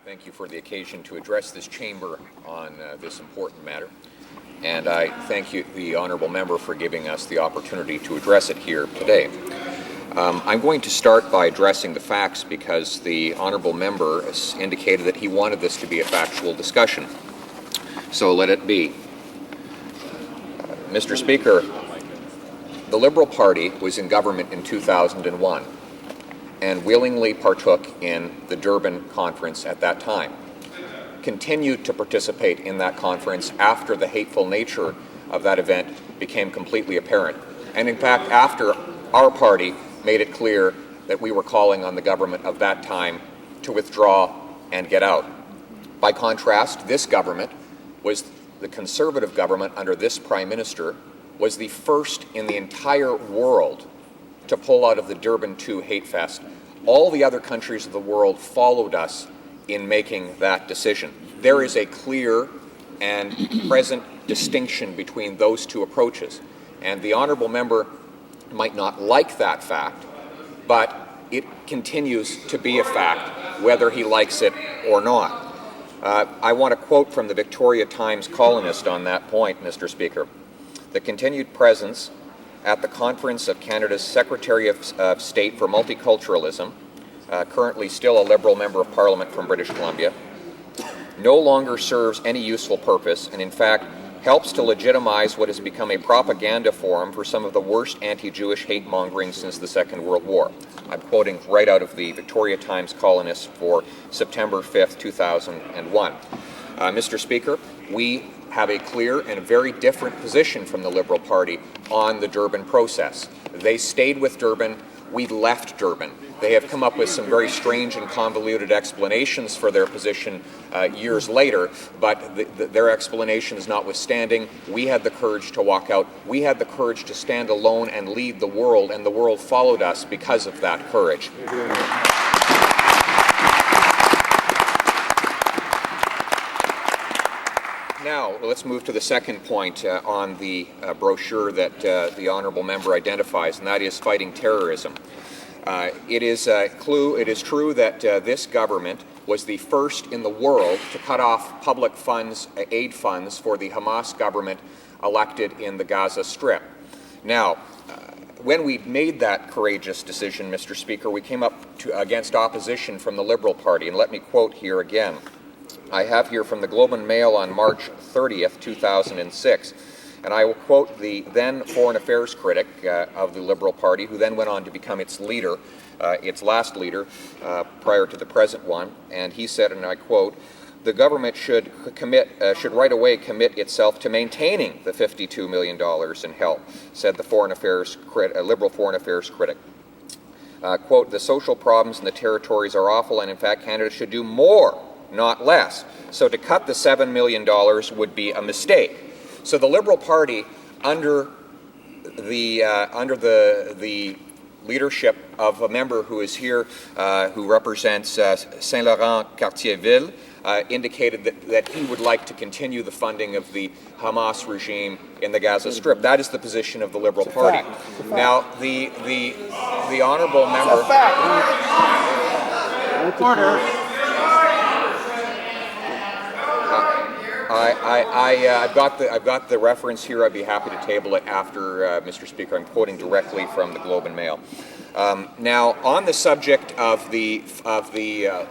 Thank you for the occasion to address this chamber on this important matter. And I thank you, the honourable member, for giving us the opportunity to address it here today. I'm going to start by addressing the facts because the honourable member has indicated that he wanted this to be a factual discussion. So let it be. Mr. Speaker, the Liberal Party was in government in 2001 and willingly partook in the Durban conference at that time. Continued to participate in that conference after the hateful nature of that event became completely apparent. And in fact, after our party made it clear that we were calling on the government of that time to withdraw and get out. By contrast, this government was the Conservative government under this Prime Minister was the first in the entire world to pull out of the Durban II hate fest. All the other countries of the world followed us in making that decision. There is a clear and present distinction between those two approaches. And the honourable member might not like that fact, but it continues to be a fact, whether he likes it or not. I want to quote from the Victoria Times columnist on that point, Mr. Speaker. The continued presence at the conference of Canada's Secretary of State for Multiculturalism, currently still a Liberal Member of Parliament from British Columbia, no longer serves any useful purpose and in fact helps to legitimize what has become a propaganda forum for some of the worst anti-Jewish hate-mongering since the Second World War. I'm quoting right out of the Victoria Times columnist for September 5th, 2001. Mr. Speaker, we have a clear and a very different position from the Liberal Party on the Durban process. They stayed with Durban. We left Durban. They have come up with some very strange and convoluted explanations for their position years later, but their explanations notwithstanding, we had the courage to walk out. We had the courage to stand alone and lead the world, and the world followed us because of that courage. Now, let's move to the second point on the brochure that the honourable member identifies, and that is fighting terrorism. It is true that this government was the first in the world to cut off public funds, aid funds, for the Hamas government elected in the Gaza Strip. Now, when we made that courageous decision, Mr. Speaker, we came up against opposition from the Liberal Party, and let me quote here again. I have here from the Globe and Mail on March 30th, 2006, and I will quote the then Foreign Affairs critic of the Liberal Party, who then went on to become its leader, its last leader, prior to the present one, and he said, and I quote, "The government should right away commit itself to maintaining the $52 million in help," said the Liberal Foreign Affairs critic. Quote, "The social problems in the territories are awful, and in fact Canada should do more, not less. So to cut the $7 million would be a mistake." So the Liberal Party, under the leadership of a member who is here, who represents Saint-Laurent-Cartierville, indicated that he would like to continue the funding of the Hamas regime in the Gaza Strip. That is the position of the Liberal Party. Now, the honourable member. Order. I've got the reference here. I'd be happy to table it after, Mr. Speaker. I'm quoting directly from the Globe and Mail. Now, on the subject of the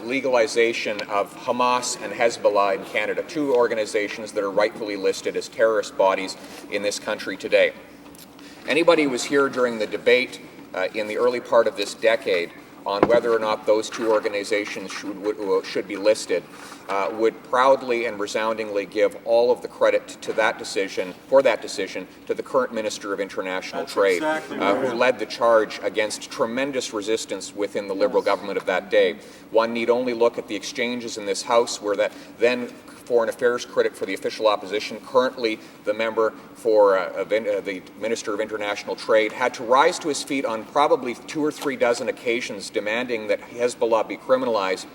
legalization of Hamas and Hezbollah in Canada, two organizations that are rightfully listed as terrorist bodies in this country today. Anybody who was here during the debate in the early part of this decade on whether or not those two organizations should be listed would proudly and resoundingly give all of the credit to that decision, to the current Minister of International Trade, who led the charge against tremendous resistance within the Liberal government of that day. One need only look at the exchanges in this House where that then Foreign Affairs critic for the official opposition, currently the member for the Minister of International Trade, had to rise to his feet on probably 2 or 3 dozen occasions demanding that Hezbollah be criminalized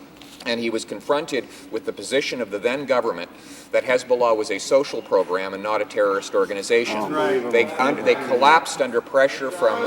And he was confronted with the position of the then government that Hezbollah was a social program and not a terrorist organization. They collapsed under pressure from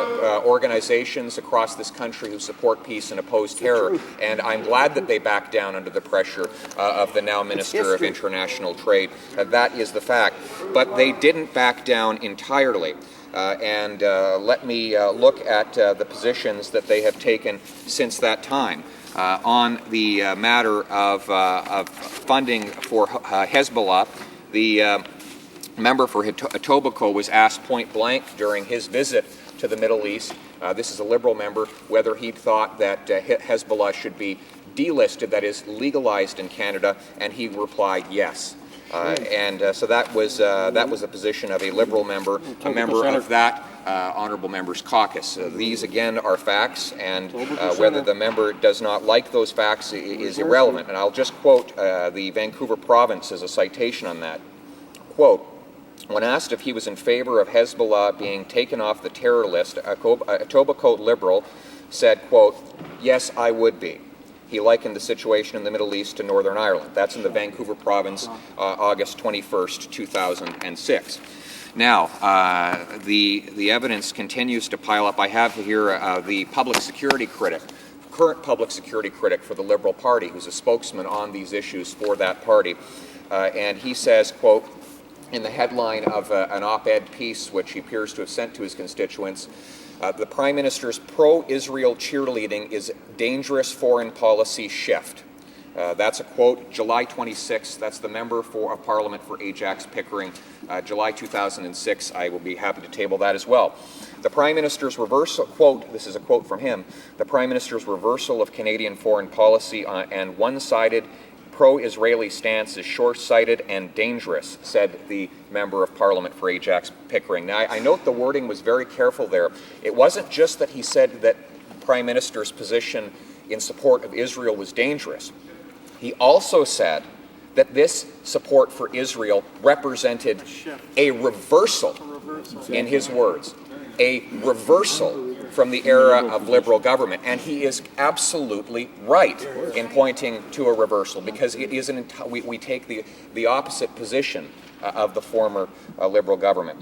organizations across this country who support peace and oppose terror. And I'm glad that they backed down under the pressure of the now Minister of International Trade. That is the fact. But they didn't back down entirely. Let me look at the positions that they have taken since that time. On the matter of funding for Hezbollah, the member for Etobicoke was asked point blank during his visit to the Middle East, this is a Liberal member, whether he thought that Hezbollah should be delisted, that is, legalized in Canada, and he replied yes. So that was the position of a Liberal member, a member of that Honourable Members Caucus. These, again, are facts, and whether the member does not like those facts is irrelevant. And I'll just quote the Vancouver Province as a citation on that. Quote, when asked if he was in favour of Hezbollah being taken off the terror list, a Etobicoke Liberal said, quote, yes, I would be. He likened the situation in the Middle East to Northern Ireland. That's in the Vancouver Province, August 21st, 2006. Now, the evidence continues to pile up. I have here the public security critic, current public security critic for the Liberal Party, who's a spokesman on these issues for that party. And he says, quote, in the headline of an op-ed piece which he appears to have sent to his constituents, the Prime Minister's pro-Israel cheerleading is dangerous foreign policy shift. That's a quote, July 26th. That's the member of Parliament for Ajax Pickering, July 2006. I will be happy to table that as well. The Prime Minister's reversal, quote, this is a quote from him, the Prime Minister's reversal of Canadian foreign policy and one-sided pro-Israeli stance is short-sighted and dangerous, said the member of Parliament for Ajax Pickering. Now, I note the wording was very careful there. It wasn't just that he said that the Prime Minister's position in support of Israel was dangerous. He also said that this support for Israel represented a reversal, in his words, a reversal from the era of Liberal government. And he is absolutely right in pointing to a reversal, because it is we take the opposite position of the former Liberal government.